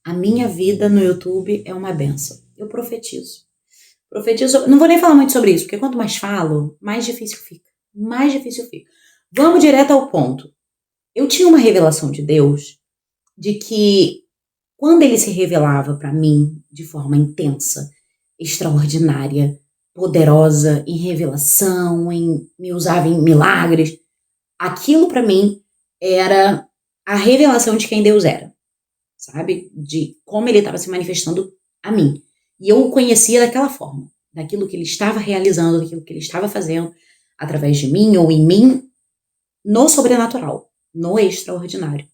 A minha vida no YouTube é uma benção. Eu profetizo. Não vou nem falar muito sobre isso, porque quanto mais falo, mais difícil fica. Mais difícil fica. Vamos direto ao ponto. Eu tinha uma revelação de Deus de que quando ele se revelava para mim de forma intensa, extraordinária, poderosa, em revelação, me usava em milagres, aquilo para mim era a revelação de quem Deus era, sabe? De como ele estava se manifestando a mim. E eu o conhecia daquela forma, daquilo que ele estava realizando, daquilo que ele estava fazendo através de mim ou em mim, no sobrenatural, no extraordinário.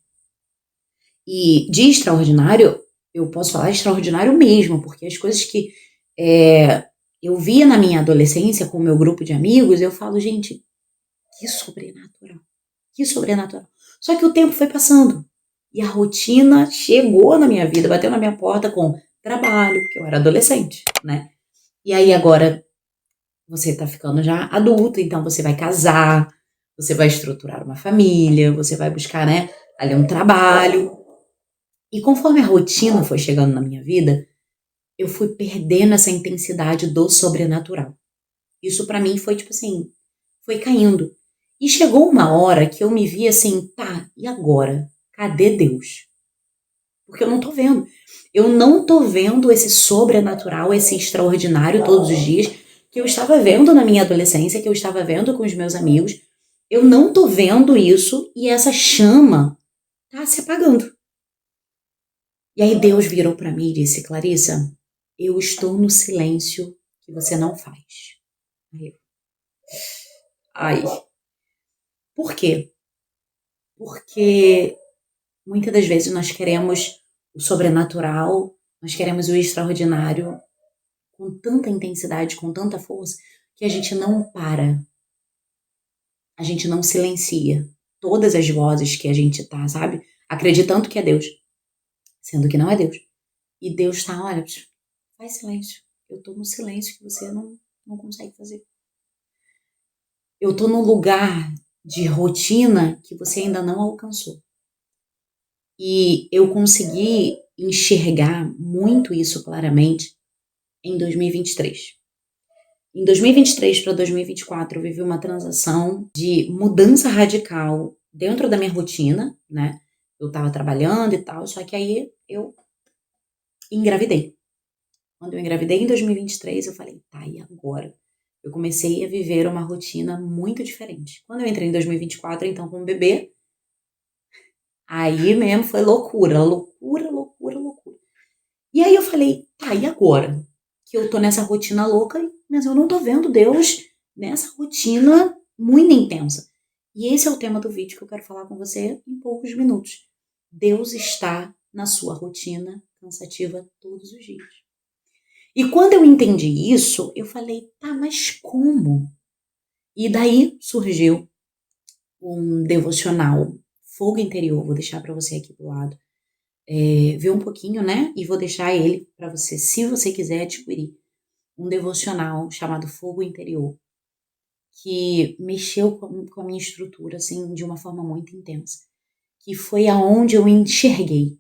E de extraordinário, eu posso falar extraordinário mesmo, porque as coisas que eu via na minha adolescência com o meu grupo de amigos, eu falo, gente, que sobrenatural. Que sobrenatural. Só que o tempo foi passando. E a rotina chegou na minha vida, bateu na minha porta com trabalho, porque eu era adolescente, né? E aí agora você tá ficando já adulto, então você vai casar, você vai estruturar uma família, você vai buscar, né, ali um trabalho. E conforme a rotina foi chegando na minha vida, eu fui perdendo essa intensidade do sobrenatural. Isso pra mim foi tipo assim, foi caindo. E chegou uma hora que eu me vi assim, tá, e agora? Cadê Deus? Porque eu não tô vendo. Eu não tô vendo esse sobrenatural, esse extraordinário todos os dias que eu estava vendo na minha adolescência, que eu estava vendo com os meus amigos. Eu não tô vendo isso e essa chama tá se apagando. E aí Deus virou pra mim e disse, Clarissa, eu estou no silêncio que você não faz. Ai. Por quê? Porque muitas das vezes nós queremos o sobrenatural, nós queremos o extraordinário com tanta intensidade, com tanta força, que a gente não para. A gente não silencia todas as vozes que a gente tá, sabe? Acreditando que é Deus, sendo que não é Deus. E Deus tá, olha, faz silêncio. Eu tô no silêncio que você não consegue fazer. Eu tô num lugar de rotina que você ainda não alcançou. E eu consegui enxergar muito isso claramente em 2023. Em 2023 para 2024, eu vivi uma transação de mudança radical dentro da minha rotina, né? Eu tava trabalhando e tal, só que aí eu engravidei. Quando eu engravidei em 2023, eu falei, tá, e agora? Eu comecei a viver uma rotina muito diferente. Quando eu entrei em 2024, então, com o bebê, aí mesmo foi loucura. E aí eu falei, tá, e agora? Que eu tô nessa rotina louca, mas eu não tô vendo Deus nessa rotina muito intensa. E esse é o tema do vídeo que eu quero falar com você em poucos minutos. Deus está na sua rotina cansativa todos os dias. E quando eu entendi isso, eu falei, tá, mas como? E daí surgiu um devocional Fogo Interior, vou deixar para você aqui do lado. Ver um pouquinho, né? E vou deixar ele para você, se você quiser adquirir. Um devocional chamado Fogo Interior, que mexeu com a minha estrutura, assim, de uma forma muito intensa. Que foi aonde eu enxerguei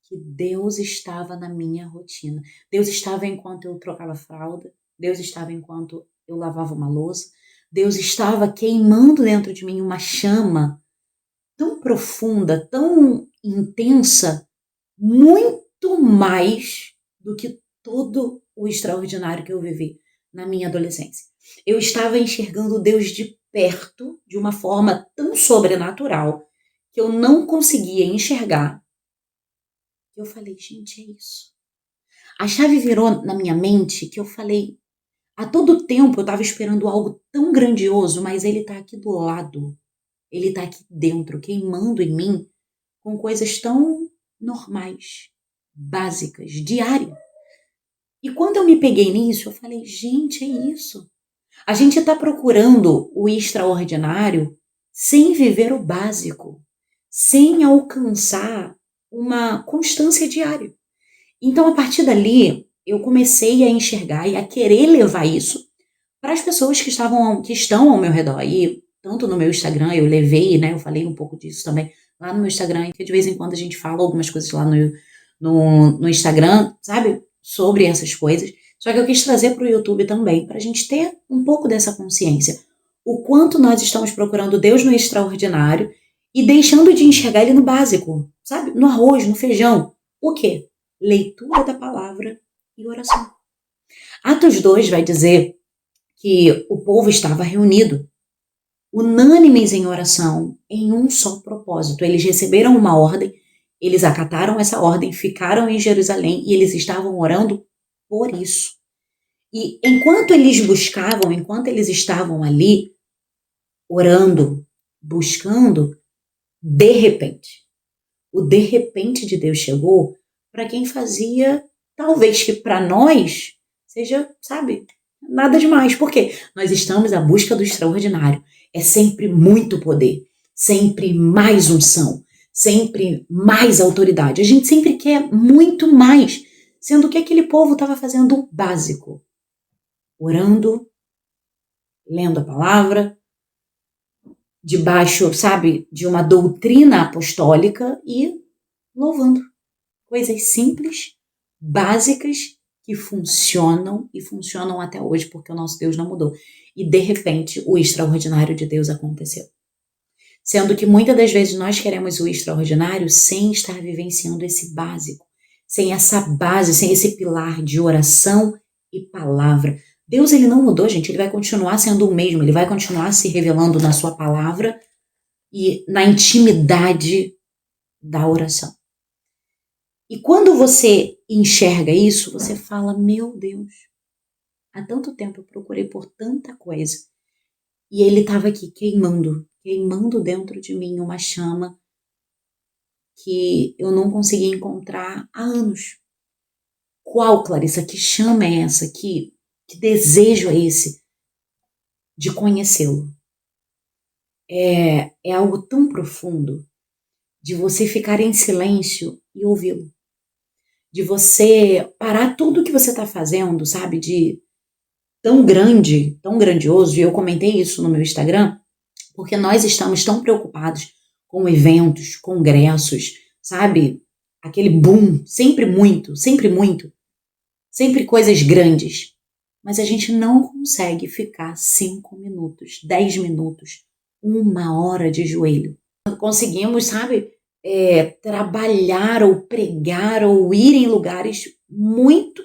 que Deus estava na minha rotina. Deus estava enquanto eu trocava fralda, Deus estava enquanto eu lavava uma louça, Deus estava queimando dentro de mim uma chama tão profunda, tão intensa, muito mais do que todo o extraordinário que eu vivi na minha adolescência. Eu estava enxergando Deus de perto, de uma forma tão sobrenatural, que eu não conseguia enxergar. Eu falei, gente, é isso. A chave virou na minha mente que eu falei, a todo tempo eu estava esperando algo tão grandioso, mas ele está aqui do lado. Ele está aqui dentro, queimando em mim com coisas tão normais, básicas, diárias. E quando eu me peguei nisso, eu falei, gente, é isso. A gente está procurando o extraordinário sem viver o básico, sem alcançar uma constância diária. Então, a partir dali, eu comecei a enxergar e a querer levar isso para as pessoas que estão ao meu redor. E tanto no meu Instagram, eu levei, né? Eu falei um pouco disso também lá no meu Instagram, que de vez em quando a gente fala algumas coisas lá no Instagram, sabe? Sobre essas coisas. Só que eu quis trazer para o YouTube também, para a gente ter um pouco dessa consciência. O quanto nós estamos procurando Deus no extraordinário e deixando de enxergar Ele no básico, sabe? No arroz, no feijão. O quê? Leitura da palavra e oração. Atos 2 vai dizer que o povo estava reunido, unânimes em oração, em um só propósito. Eles receberam uma ordem, eles acataram essa ordem, ficaram em Jerusalém e eles estavam orando por isso. E enquanto eles buscavam, enquanto eles estavam ali, orando, buscando, de repente, o de repente de Deus chegou para quem fazia, talvez que para nós seja, sabe, nada demais. Por quê? Nós estamos à busca do extraordinário. É sempre muito poder, sempre mais unção, sempre mais autoridade. A gente sempre quer muito mais, sendo que aquele povo estava fazendo o básico. Orando, lendo a palavra, debaixo, sabe, de uma doutrina apostólica e louvando. Coisas simples, básicas, que funcionam e funcionam até hoje, porque o nosso Deus não mudou. E, de repente, o extraordinário de Deus aconteceu. Sendo que muitas das vezes nós queremos o extraordinário sem estar vivenciando esse básico, sem essa base, sem esse pilar de oração e palavra. Deus, ele não mudou, gente, ele vai continuar sendo o mesmo, ele vai continuar se revelando na sua palavra e na intimidade da oração. E quando você enxerga isso, você fala, meu Deus, há tanto tempo eu procurei por tanta coisa e ele estava aqui queimando dentro de mim uma chama que eu não conseguia encontrar há anos. Qual, Clarissa, que chama é essa? Que desejo é esse de conhecê-lo? É algo tão profundo de você ficar em silêncio e ouvi-lo. De você parar tudo que você está fazendo, sabe? De tão grande, tão grandioso. E eu comentei isso no meu Instagram, porque nós estamos tão preocupados com eventos, congressos, sabe? Aquele boom, sempre muito, sempre coisas grandes. Mas a gente não consegue ficar 5 minutos, 10 minutos, 1 hora de joelho. Conseguimos, sabe, trabalhar ou pregar ou ir em lugares muito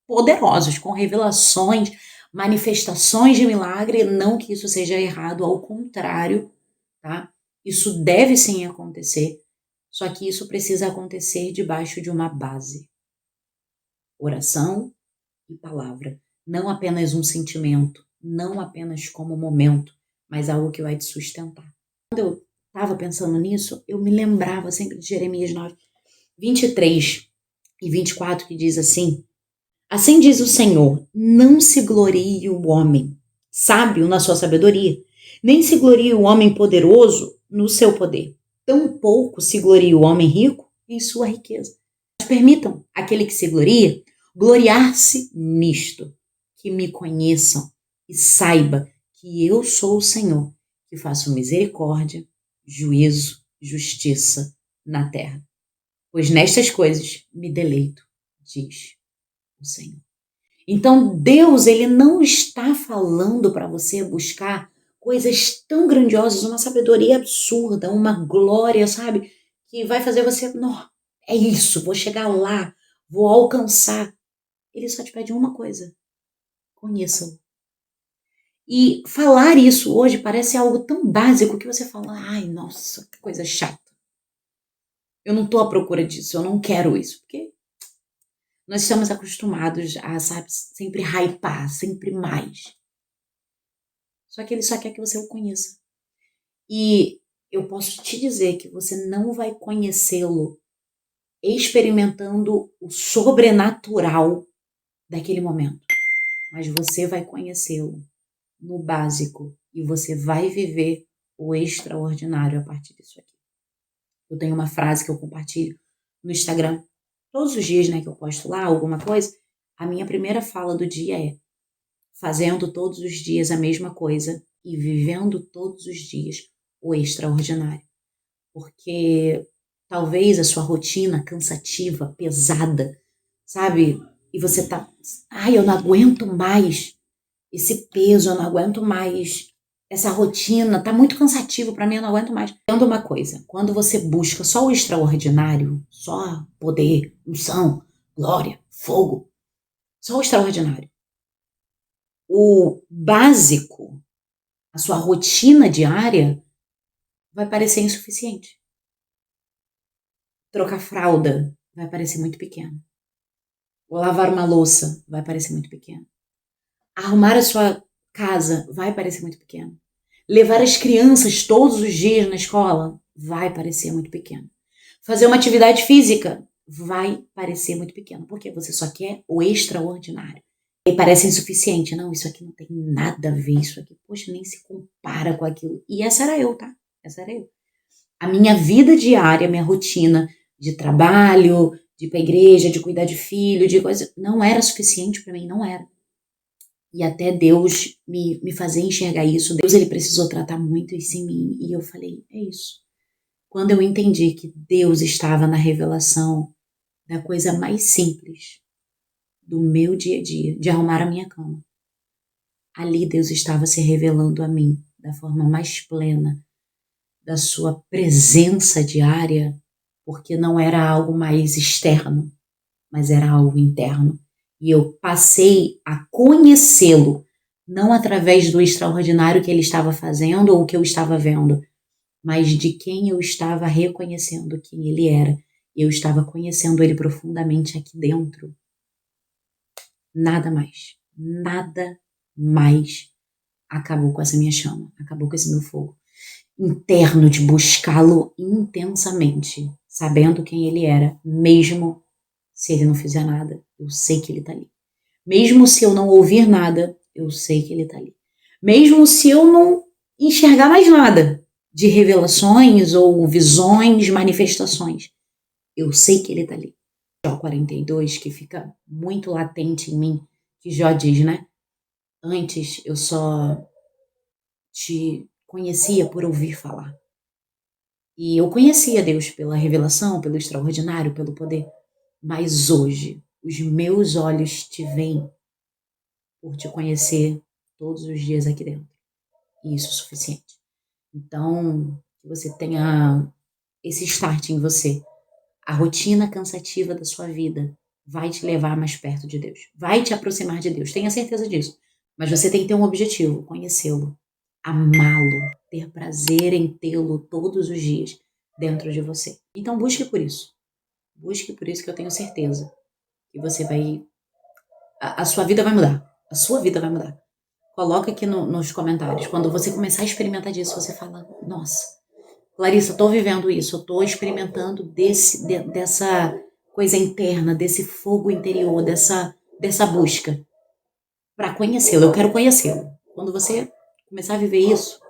poderosos, com revelações, manifestações de milagre. Não que isso seja errado, ao contrário, tá? Isso deve sim acontecer, só que isso precisa acontecer debaixo de uma base. Oração e palavra. Não apenas um sentimento, não apenas como momento, mas algo que vai te sustentar. Quando eu estava pensando nisso, eu me lembrava sempre de Jeremias 9, 23 e 24, que diz assim: assim diz o Senhor, não se glorie o homem sábio na sua sabedoria, nem se glorie o homem poderoso no seu poder. Tampouco se glorie o homem rico em sua riqueza. Mas permitam aquele que se gloria gloriar-se nisto, que me conheçam e saiba que eu sou o Senhor, que faço misericórdia, juízo, justiça na terra. Pois nestas coisas me deleito, diz o Senhor. Então Deus, ele não está falando para você buscar coisas tão grandiosas, uma sabedoria absurda, uma glória, sabe? Que vai fazer você, não, é isso, vou chegar lá, vou alcançar. Ele só te pede uma coisa: conheça-o. E falar isso hoje parece algo tão básico que você fala, ai, nossa, que coisa chata. Eu não estou à procura disso, eu não quero isso. Porque nós estamos acostumados a, sabe, sempre hypar, sempre mais. Só que ele só quer que você o conheça. E eu posso te dizer que você não vai conhecê-lo experimentando o sobrenatural daquele momento. Mas você vai conhecê-lo no básico e você vai viver o extraordinário a partir disso aqui. Eu tenho uma frase que eu compartilho no Instagram todos os dias, né, que eu posto lá alguma coisa. A minha primeira fala do dia é: fazendo todos os dias a mesma coisa e vivendo todos os dias o extraordinário. Porque talvez a sua rotina cansativa, pesada, sabe? E você tá, ai, eu não aguento mais esse peso, eu não aguento mais essa rotina, tá muito cansativo pra mim, eu não aguento mais. Entenda uma coisa, quando você busca só o extraordinário, só poder, unção, glória, fogo, só o extraordinário, o básico, a sua rotina diária vai parecer insuficiente. Trocar fralda vai parecer muito pequeno. Lavar uma louça vai parecer muito pequeno. Arrumar a sua casa vai parecer muito pequeno. Levar as crianças todos os dias na escola vai parecer muito pequeno. Fazer uma atividade física vai parecer muito pequeno, porque você só quer o extraordinário. E parece insuficiente. Não, isso aqui não tem nada a ver, isso aqui, poxa, nem se compara com aquilo. E essa era eu, tá? Essa era eu. A minha vida diária, minha rotina de trabalho, de ir pra igreja, de cuidar de filho, de coisa, não era suficiente para mim, não era. E até Deus me fazer enxergar isso. Deus, ele precisou tratar muito isso em mim. E eu falei, é isso. Quando eu entendi que Deus estava na revelação da coisa mais simples do meu dia a dia, de arrumar a minha cama. Ali Deus estava se revelando a mim da forma mais plena, da sua presença diária, porque não era algo mais externo, mas era algo interno. E eu passei a conhecê-lo, não através do extraordinário que ele estava fazendo ou que eu estava vendo, mas de quem eu estava reconhecendo quem ele era. Eu estava conhecendo ele profundamente aqui dentro. Nada mais acabou com essa minha chama, acabou com esse meu fogo interno de buscá-lo intensamente, sabendo quem ele era, mesmo se ele não fizer nada, eu sei que ele tá ali. Mesmo se eu não ouvir nada, eu sei que ele tá ali. Mesmo se eu não enxergar mais nada de revelações ou visões, manifestações, eu sei que ele tá ali. Jó 42, que fica muito latente em mim, que Jó diz, né? Antes eu só te conhecia por ouvir falar. E eu conhecia Deus pela revelação, pelo extraordinário, pelo poder. Mas hoje, os meus olhos te veem por te conhecer todos os dias aqui dentro. E isso é suficiente. Então, que você tenha esse start em você. A rotina cansativa da sua vida vai te levar mais perto de Deus. Vai te aproximar de Deus. Tenha certeza disso. Mas você tem que ter um objetivo, conhecê-lo, amá-lo, ter prazer em tê-lo todos os dias dentro de você. Então busque por isso. Busque por isso que eu tenho certeza que você vai... A sua vida vai mudar. A sua vida vai mudar. Coloca aqui nos comentários. Quando você começar a experimentar disso, você fala, nossa, Larissa, eu tô vivendo isso. Eu tô experimentando dessa coisa interna, desse fogo interior, dessa busca para conhecê-lo. Eu quero conhecê-lo. Quando você começar a viver isso,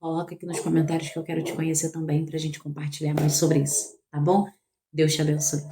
coloca aqui nos comentários que eu quero te conhecer também, pra gente compartilhar mais sobre isso, tá bom? Deus te abençoe.